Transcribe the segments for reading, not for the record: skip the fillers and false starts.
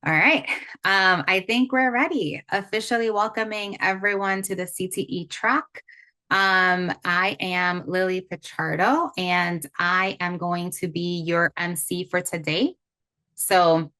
All right. I think we're ready. Officially welcoming everyone to the CTE track. I am Lily Pichardo, and I am going to be your MC for today. So,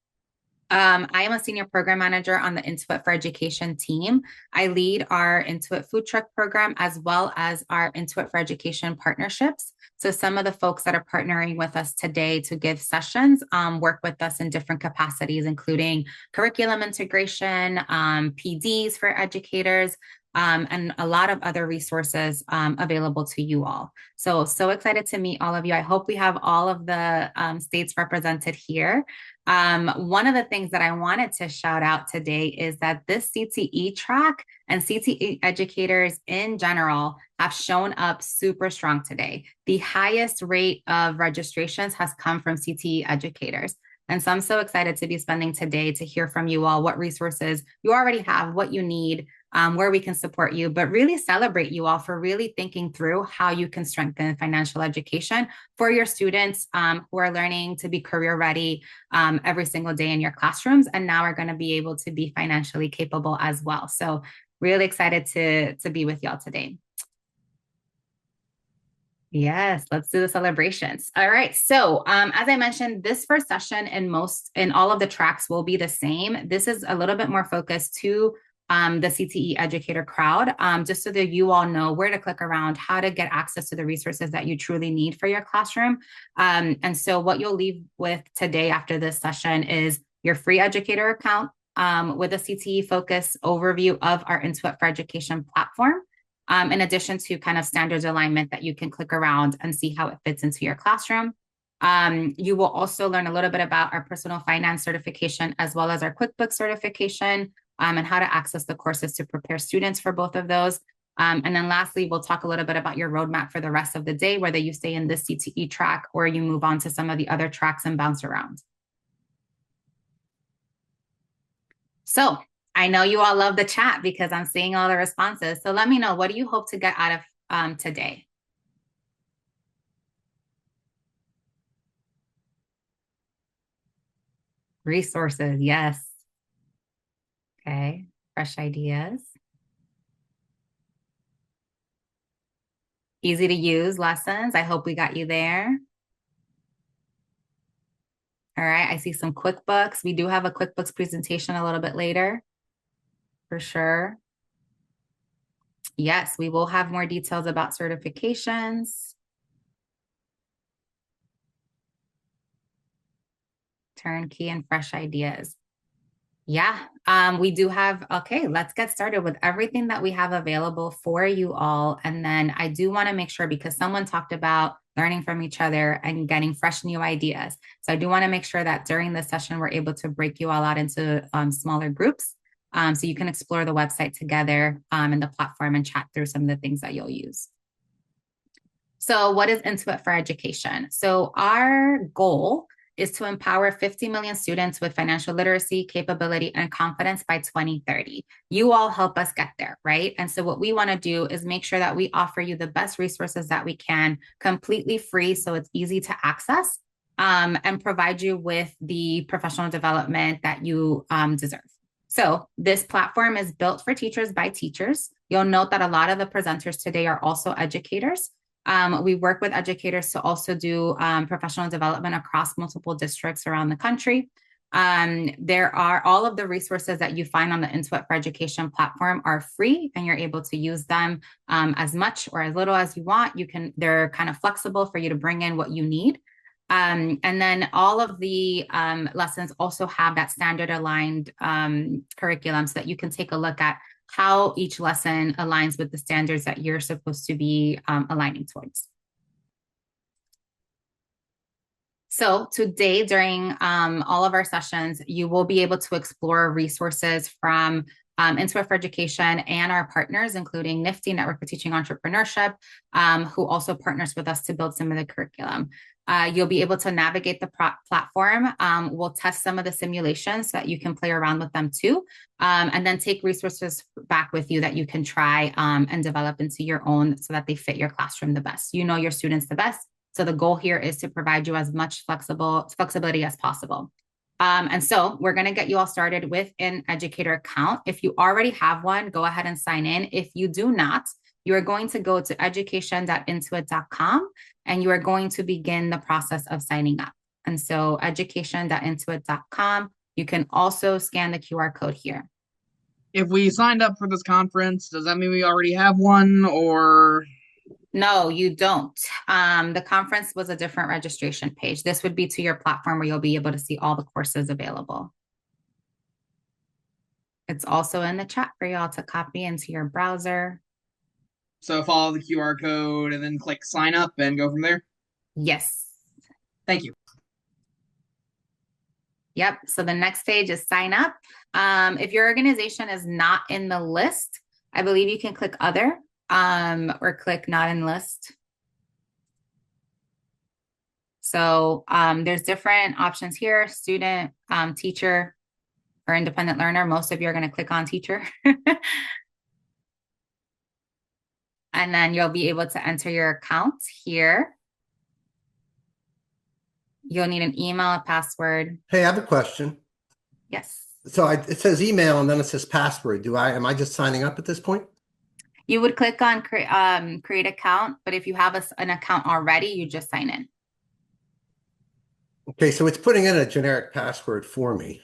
I am a senior program manager on the Intuit for Education team. I lead our Intuit food truck program as well as our Intuit for Education partnerships. So some of the folks that are partnering with us today to give sessions work with us in different capacities, including curriculum integration, PDs for educators, and a lot of other resources available to you all. So excited to meet all of you. I hope we have all of the states represented here. One of the things that I wanted to shout out today is that this CTE track and CTE educators in general have shown up super strong today. The highest rate of registrations has come from CTE educators. And so I'm so excited to be spending today to hear from you all what resources you already have, what you need, where we can support you, but really celebrate you all for really thinking through how you can strengthen financial education for your students who are learning to be career ready every single day in your classrooms and now are going to be able to be financially capable as well. So really excited to be with y'all today. Yes, let's do the celebrations. All right. So, as I mentioned, this first session in all of the tracks will be the same. This is a little bit more focused to the CTE educator crowd, just so that you all know where to click around, how to get access to the resources that you truly need for your classroom. And so, what you'll leave with today after this session is your free educator account with a CTE focus overview of our Intuit for Education platform in addition to kind of standards alignment that you can click around and see how it fits into your classroom. You will also learn a little bit about our personal finance certification as well as our QuickBooks certification and how to access the courses to prepare students for both of those. And then lastly, we'll talk a little bit about your roadmap for the rest of the day, whether you stay in this CTE track or you move on to some of the other tracks and bounce around. So I know you all love the chat because I'm seeing all the responses. So let me know, what do you hope to get out of today? Resources, yes. Okay, fresh ideas. Easy to use lessons. I hope we got you there. All right, I see some QuickBooks. We do have a QuickBooks presentation a little bit later, for sure. Yes, we will have more details about certifications. Turnkey and fresh ideas. Yeah, we do have, okay, let's get started with everything that we have available for you all. And then I do want to make sure, because someone talked about learning from each other and getting fresh new ideas. So I do want to make sure that during this session, we're able to break you all out into smaller groups so you can explore the website together and the platform and chat through some of the things that you'll use. So what is Intuit for Education? So our goal is to empower 50 million students with financial literacy, capability, and confidence by 2030. You all help us get there, right? And so what we want to do is make sure that we offer you the best resources that we can, completely free, so it's easy to access, and provide you with the professional development that you deserve. So this platform is built for teachers by teachers. You'll note that a lot of the presenters today are also educators. We work with educators to also do professional development across multiple districts around the country. There are all of the resources that you find on the Intuit for Education platform are free, and you're able to use them as much or as little as you want. They're kind of flexible for you to bring in what you need. And then all of the lessons also have that standard aligned curriculum so that you can take a look at how each lesson aligns with the standards that you're supposed to be aligning towards. So today, during all of our sessions, you will be able to explore resources from Intuit for Education and our partners, including Nifty, Network for Teaching Entrepreneurship, who also partners with us to build some of the curriculum. You'll be able to navigate the platform. We'll test some of the simulations so that you can play around with them too, and then take resources back with you that you can try and develop into your own so that they fit your classroom the best. You know your students the best. So the goal here is to provide you as much flexibility as possible. And so we're going to get you all started with an educator account. If you already have one, go ahead and sign in. If you do not, you are going to go to education.intuit.com and you are going to begin the process of signing up. And so education.intuit.com, you can also scan the QR code here. If we signed up for this conference, does that mean we already have one, or? No, you don't. The conference was a different registration page. This would be to your platform where you'll be able to see all the courses available. It's also in the chat for y'all to copy into your browser. So follow the QR code and then click sign up and go from there? Yes. Thank you. Yep. So the next page is sign up. If your organization is not in the list, I believe you can click other or click not in list. So there's different options here, student, teacher, or independent learner. Most of you are going to click on teacher. And then you'll be able to enter your account here. You'll need an email, a password. Hey, I have a question. Yes. So it says email and then it says password. Am I just signing up at this point? You would click on create account, but if you have an account already, you just sign in. Okay, so it's putting in a generic password for me.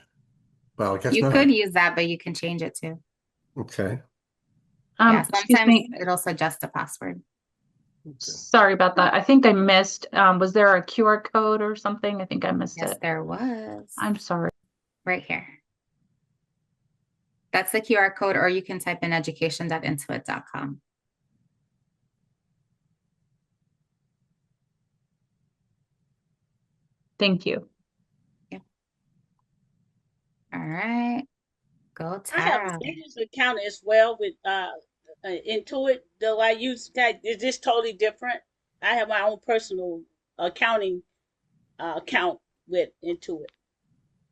Well, I guess you not. could use that, but you can change it too. Okay. Yeah, sometimes it'll suggest a password. Sorry about that. I think I missed. Was there a QR code or something? I think I missed it. Yes, there was. I'm sorry. Right here. That's the QR code, or you can type in education.intuit.com. Thank you. Yeah. All right. Go Tara. I have a business account as well with Intuit. Though I use that, is this totally different? I have my own personal accounting account with Intuit.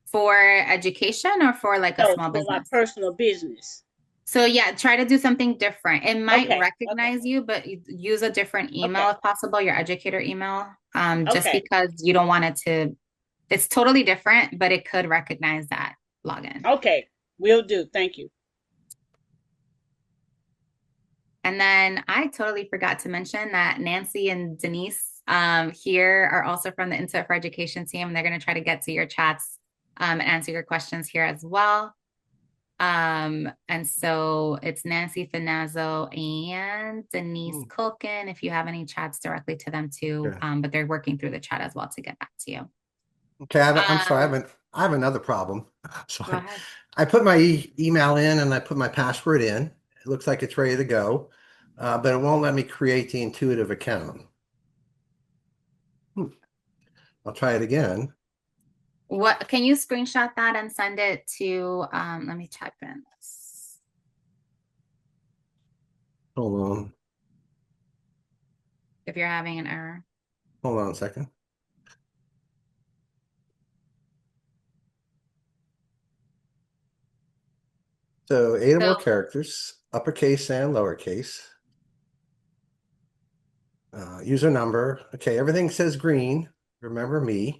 For education or for like a small business? For my personal business. So yeah, try to do something different. It might recognize you, but use a different email if possible, your educator email, just because you don't want it to, it's totally different, but it could recognize that login. Okay, will do. Thank you. And then I totally forgot to mention that Nancy and Denise here are also from the Intuit for Education team. They're going to try to get to your chats and answer your questions here as well. And so it's Nancy Finazzo and Denise Culkin, if you have any chats directly to them too. But they're working through the chat as well to get back to you. Okay, I'm sorry, I have another problem. Sorry. I put my email in and I put my password in. It looks like it's ready to go, but it won't let me create the intuitive account. I'll try it again. What can you screenshot that and send it to let me type in this. Hold on. If you're having an error. Hold on a second. So 8 or more characters, uppercase and lowercase. User number. Okay, everything says green. Remember me.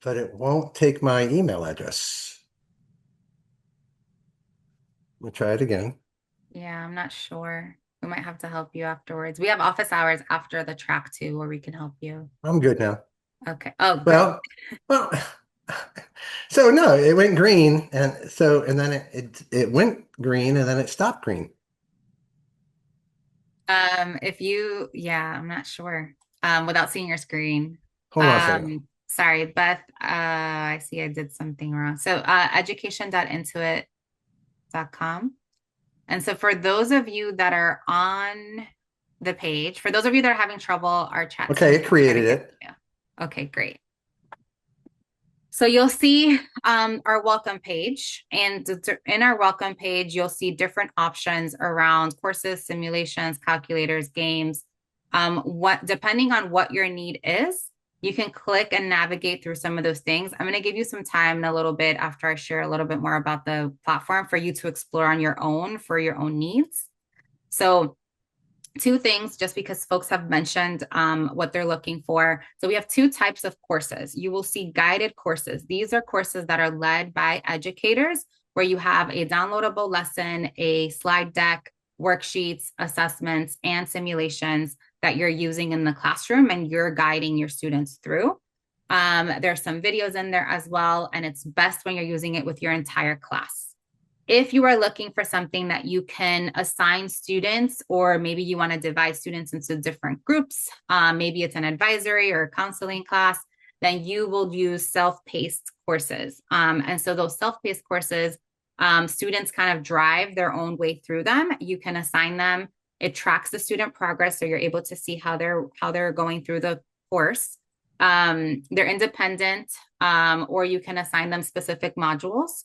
But it won't take my email address. We'll try it again. Yeah, I'm not sure. We might have to help you afterwards. We have office hours after the track too, where we can help you. I'm good now. Okay. Oh, well, so no, it went green, and then it went green, and then it stopped green. I'm not sure. Without seeing your screen. Hold on a second. Sorry, Beth. I see I did something wrong. So education.intuit.com. And so for those of you that are on the page, for those of you that are having trouble, our chat. Okay, it created it. Okay, great. So you'll see our welcome page, and in our welcome page, you'll see different options around courses, simulations, calculators, games. Depending on what your need is, you can click and navigate through some of those things. I'm going to give you some time in a little bit after I share a little bit more about the platform for you to explore on your own for your own needs. So two things, just because folks have mentioned what they're looking for. So we have two types of courses. You will see guided courses. These are courses that are led by educators, where you have a downloadable lesson, a slide deck, worksheets, assessments, and simulations that you're using in the classroom, and you're guiding your students through. There's some videos in there as well, and it's best when you're using it with your entire class. If you are looking for something that you can assign students, or maybe you want to divide students into different groups, maybe it's an advisory or counseling class, then you will use self-paced courses. And so those self-paced courses, students kind of drive their own way through them. You can assign them. It tracks the student progress, so you're able to see how they're going through the course. They're independent, or you can assign them specific modules.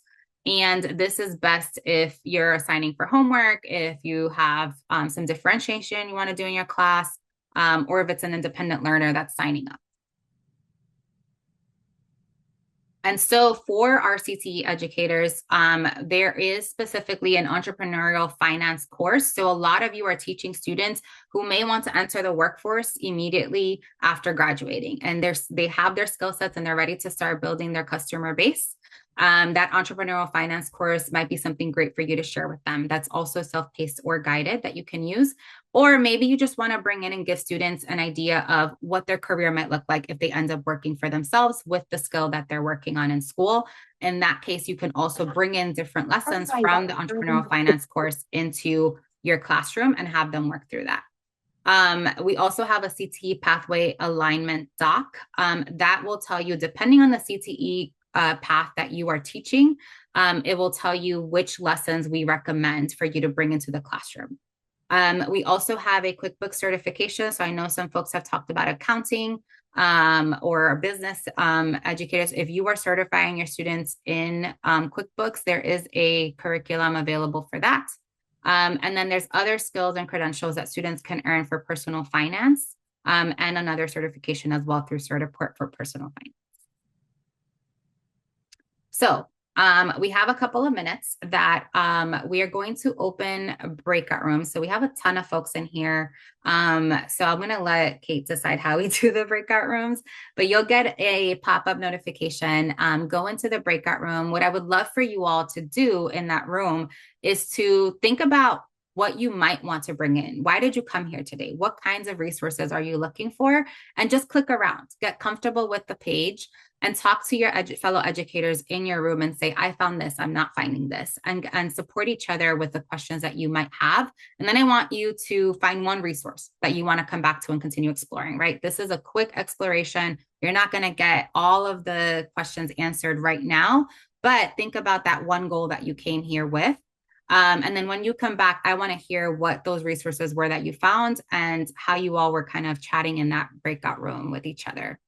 And this is best if you're assigning for homework, if you have some differentiation you want to do in your class, or if it's an independent learner that's signing up. And so for our CTE educators, there is specifically an entrepreneurial finance course. So a lot of you are teaching students who may want to enter the workforce immediately after graduating, and they have their skill sets and they're ready to start building their customer base. That entrepreneurial finance course might be something great for you to share with them. That's also self-paced or guided that you can use. Or maybe you just want to bring in and give students an idea of what their career might look like if they end up working for themselves with the skill that they're working on in school. In that case, you can also bring in different lessons from the entrepreneurial finance course into your classroom and have them work through that. We also have a CTE pathway alignment doc that will tell you, depending on the CTE path that you are teaching, it will tell you which lessons we recommend for you to bring into the classroom. We also have a QuickBooks certification. So I know some folks have talked about accounting or business educators. If you are certifying your students in QuickBooks, there is a curriculum available for that. And then there's other skills and credentials that students can earn for personal finance, and another certification as well through Certiport for personal finance. So we have a couple of minutes that we are going to open breakout rooms. So we have a ton of folks in here. So I'm going to let Kate decide how we do the breakout rooms, but you'll get a pop-up notification. Go into the breakout room. What I would love for you all to do in that room is to think about what you might want to bring in. Why did you come here today? What kinds of resources are you looking for? And just click around, get comfortable with the page, and talk to your fellow educators in your room and say, I found this, I'm not finding this, and support each other with the questions that you might have. And then I want you to find one resource that you want to come back to and continue exploring, right? This is a quick exploration. You're not going to get all of the questions answered right now, but think about that one goal that you came here with. And then when you come back, I want to hear what those resources were that you found and how you all were kind of chatting in that breakout room with each other.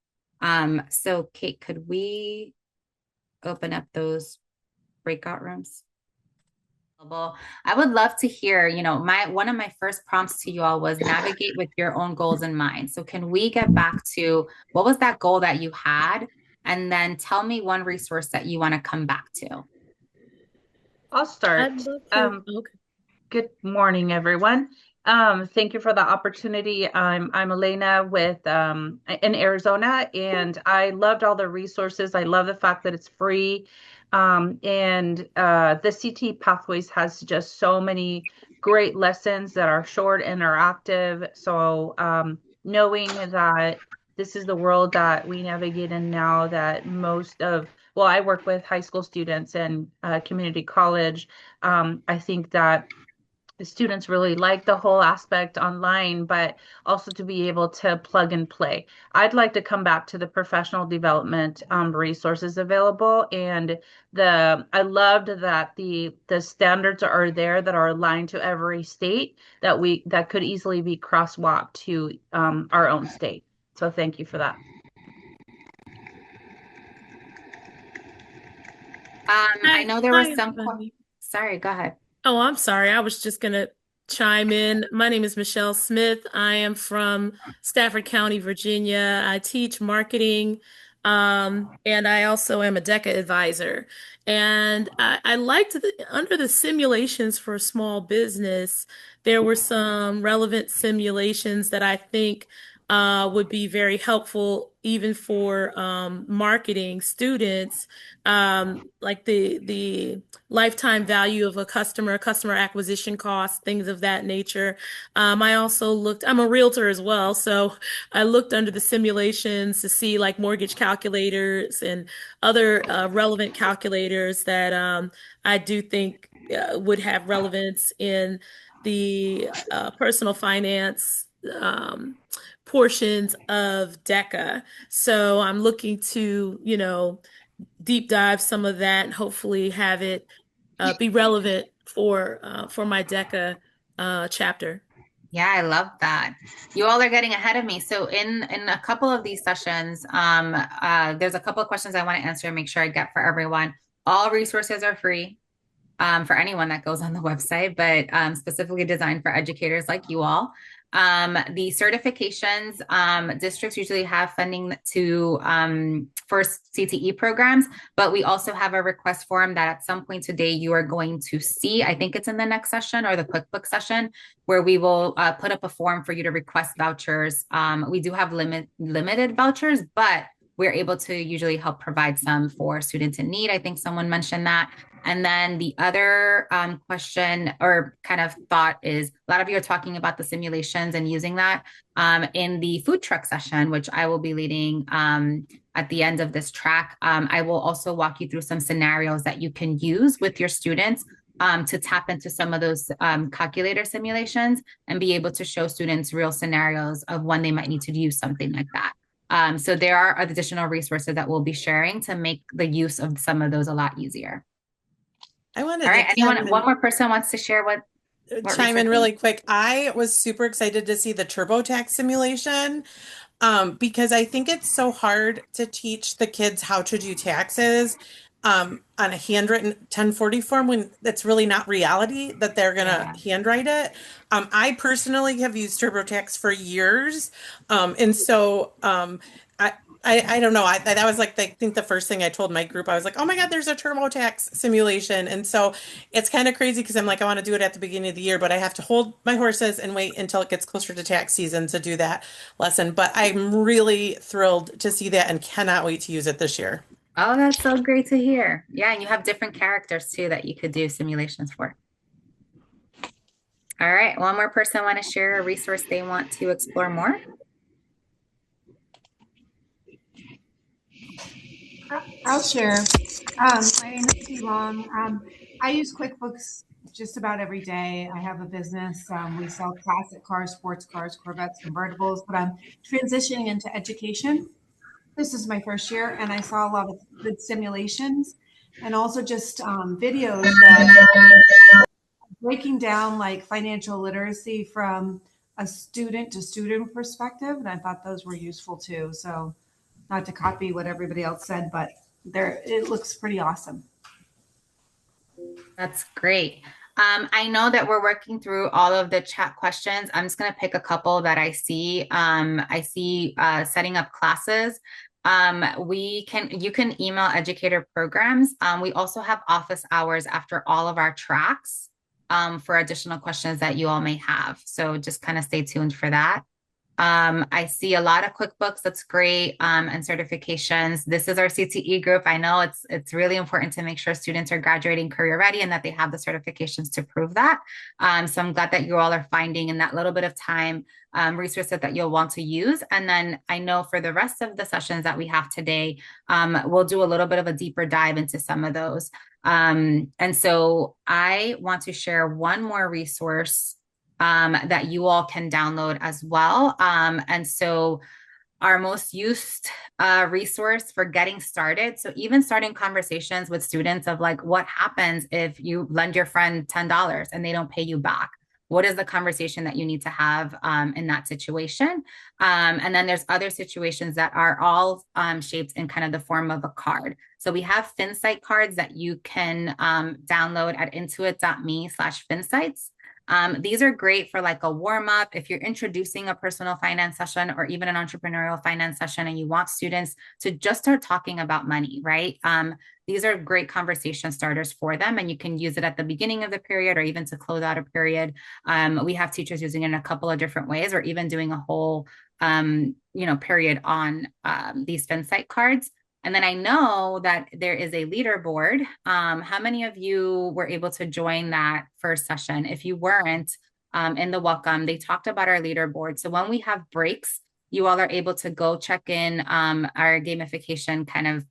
So Kate, could we open up those breakout rooms? I would love to hear, one of my first prompts to you all was navigate with your own goals in mind. So can we get back to what was that goal that you had? And then tell me one resource that you want to come back to. I'll start. Okay. Good morning, everyone. Thank you for the opportunity. I'm Elena with in Arizona, and I loved all the resources. I love the fact that it's free. And the CTE Pathways has just so many great lessons that are short, interactive. So knowing that this is the world that we navigate in now, that I work with high school students and community college. I think that the students really like the whole aspect online, but also to be able to plug and play. I'd like to come back to the professional development resources available, and I loved that the standards are there that are aligned to every state that could easily be crosswalked to our own state. So thank you for that. I know there were some. Sorry, go ahead. Oh, I'm sorry. I was just going to chime in. My name is Michelle Smith. I am from Stafford County, Virginia. I teach marketing And I also am a DECA advisor. And I liked under the simulations for small business, there were some relevant simulations that I think would be very helpful even for marketing students, like the lifetime value of a customer acquisition cost, things of that nature. I also I'm a realtor as well, so I looked under the simulations to see like mortgage calculators and other relevant calculators that I do think would have relevance in the personal finance portions of DECA. So I'm looking to, deep dive some of that and hopefully have it be relevant for my DECA chapter. Yeah, I love that. You all are getting ahead of me. So in a couple of these sessions, there's a couple of questions I want to answer and make sure I get for everyone. All resources are free for anyone that goes on the website, but specifically designed for educators like you all. The certifications, districts usually have funding to for CTE programs, but we also have a request form that at some point today you are going to see. I think it's in the next session or the QuickBooks session where we will put up a form for you to request vouchers. We do have limited vouchers, but we're able to usually help provide some for students in need. I think someone mentioned that. And then the other question or kind of thought is a lot of you are talking about the simulations and using that in the food truck session, which I will be leading at the end of this track. I will also walk you through some scenarios that you can use with your students to tap into some of those calculator simulations and be able to show students real scenarios of when they might need to use something like that. So there are additional resources that we'll be sharing to make the use of some of those a lot easier. I wanted All right, to one more person wants to share what chime in really quick. I was super excited to see the TurboTax simulation because I think it's so hard to teach the kids how to do taxes on a handwritten 1040 form when that's really not reality that they're gonna handwrite it. I personally have used TurboTax for years, and so I don't know. That was like I think the first thing I told my group. I was like, oh my God, there's a TurboTax simulation. And so it's kind of crazy because I'm like, I want to do it at the beginning of the year, but I have to hold my horses and wait until it gets closer to tax season to do that lesson. But I'm really thrilled to see that and cannot wait to use it this year. Oh, that's so great to hear. Yeah, and you have different characters too that you could do simulations for. All right, one more person want to share a resource they want to explore more? I'll share. My name is Long. I use QuickBooks just about every day. I have a business. We sell classic cars, sports cars, Corvettes, convertibles, but I'm transitioning into education. This is my first year, and I saw a lot of good simulations and also just videos that breaking down like financial literacy from a student to student perspective. And I thought those were useful too. So not to copy what everybody else said, but it looks pretty awesome. That's great. I know that we're working through all of the chat questions. I'm just going to pick a couple that I see. I see setting up classes. You can email educator programs. We also have office hours after all of our tracks for additional questions that you all may have. So just kind of stay tuned for that. I see a lot of QuickBooks. That's great. And certifications. This is our CTE group. I know it's really important to make sure students are graduating career ready and that they have the certifications to prove that. So I'm glad that you all are finding in that little bit of time resources that you'll want to use. And then I know for the rest of the sessions that we have today, we'll do a little bit of a deeper dive into some of those. And so I want to share one more resource that you all can download as well. And so our most used resource for getting started. So even starting conversations with students of like, what happens if you lend your friend $10 and they don't pay you back? What is the conversation that you need to have in that situation? And then there's other situations that are all shaped in kind of the form of a card. So we have FinSight cards that you can download at intuit.me/finsights. These are great for like a warm up. If you're introducing a personal finance session or even an entrepreneurial finance session and you want students to just start talking about money, right? These are great conversation starters for them, and you can use it at the beginning of the period or even to close out a period. We have teachers using it in a couple of different ways, or even doing a whole, period on these FinSight cards. And then I know that there is a leaderboard. How many of you were able to join that first session? If you weren't, in the welcome, they talked about our leaderboard. So when we have breaks, you all are able to go check in our gamification kind of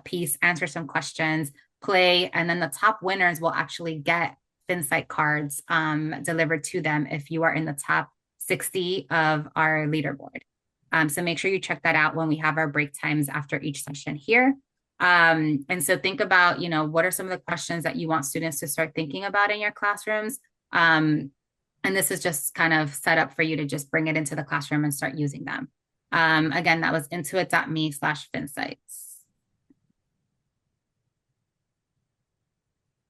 piece, answer some questions, play, and then the top winners will actually get FinSight cards delivered to them if you are in the top 60 of our leaderboard. So make sure you check that out when we have our break times after each session here. And so think about, what are some of the questions that you want students to start thinking about in your classrooms? And this is just kind of set up for you to just bring it into the classroom and start using them. Again, that was intuit.me/finsights.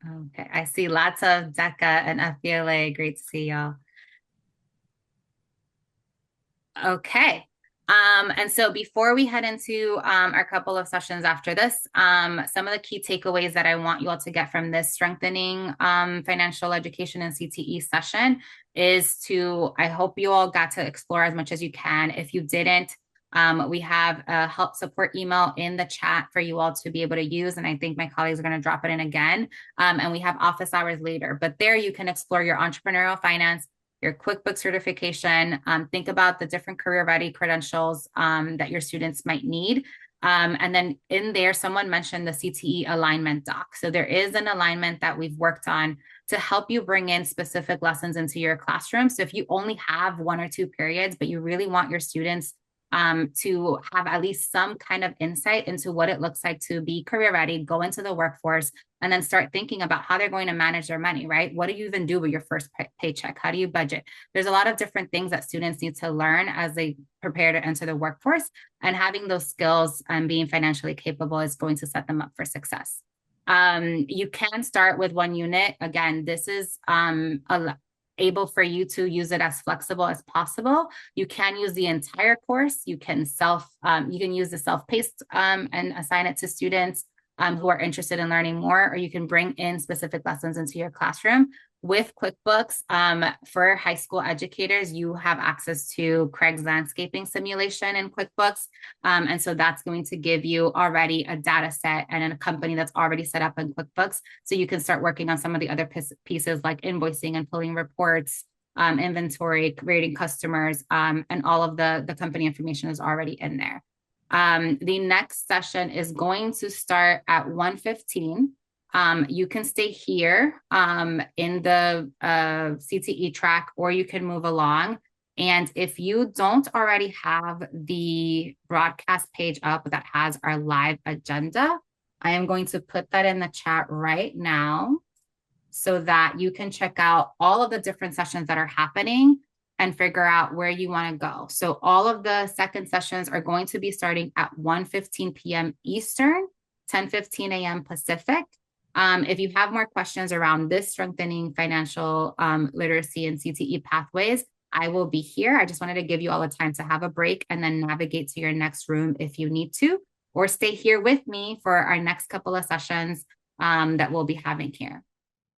Okay, I see lots of DECA and FBLA. Great to see y'all. Okay. And so before we head into our couple of sessions after this, some of the key takeaways that I want you all to get from this strengthening financial education and CTE session is I hope you all got to explore as much as you can. If you didn't, we have a help support email in the chat for you all to be able to use. And I think my colleagues are going to drop it in again. And we have office hours later, but there you can explore your entrepreneurial finance, your QuickBooks certification, think about the different career ready credentials that your students might need. And then in there, someone mentioned the CTE alignment doc. So there is an alignment that we've worked on to help you bring in specific lessons into your classroom. So if you only have 1 or 2 periods, but you really want your students to have at least some kind of insight into what it looks like to be career ready, go into the workforce, and then start thinking about how they're going to manage their money, right? What do you even do with your first paycheck? How do you budget? There's a lot of different things that students need to learn as they prepare to enter the workforce, and having those skills and being financially capable is going to set them up for success. You can start with 1 unit. Again, this is able for you to use it as flexible as possible. You can use the entire course. You can use the self-paced and assign it to students who are interested in learning more, or you can bring in specific lessons into your classroom. With QuickBooks, for high school educators, you have access to Craig's landscaping simulation in QuickBooks. And so that's going to give you already a data set and a company that's already set up in QuickBooks. So you can start working on some of the other pieces like invoicing and pulling reports, inventory, creating customers, and all of the company information is already in there. The next session is going to start at 1:15. You can stay here in the CTE track, or you can move along. And if you don't already have the broadcast page up that has our live agenda, I am going to put that in the chat right now so that you can check out all of the different sessions that are happening and figure out where you want to go. So all of the second sessions are going to be starting at 1:15 p.m. Eastern, 10:15 a.m. Pacific. If you have more questions around this strengthening financial literacy and CTE pathways, I will be here. I just wanted to give you all the time to have a break and then navigate to your next room if you need to, or stay here with me for our next couple of sessions that we'll be having here.